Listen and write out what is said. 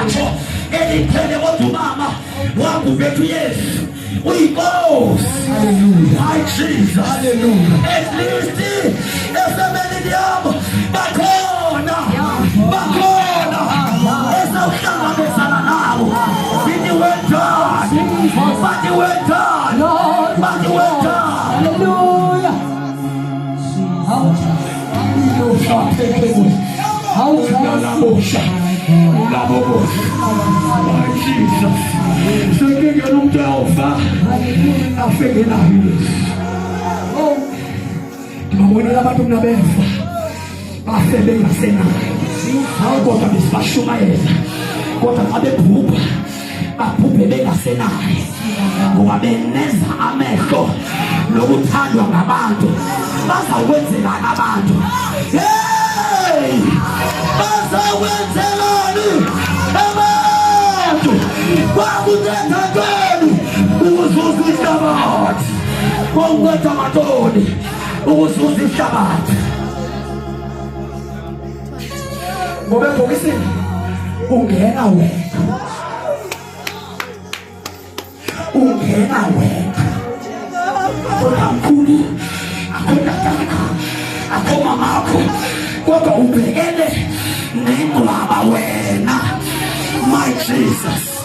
latsho eliphele kodumama wakubethu Yesu uyinkosi. My Jesus. Hallelujah. At least esemelini yabo bakhona esawuhlangabezana nabo. But you went done. Hallelujah. My Jesus. Singing on the alpha. Nothing in our ears. When you have to know, I said, they are saying, I'll go to this Bashumael. Go to the poop. I poop a big Senai. Wabeneza ameko nokuthandwa ngabantu bazawenzela abantu. Hey! Bazawenzelani abantu bakuthetha kwenu ukuzuza ihlabathi. Konkwetha matoni ukuzuza ihlabathi. Ngoba ebhokisini ungena wena. Ungena wena. Ulamkhulu akunataka akomamakho kodwa ubhekene nengcwaba wena. My Jesus.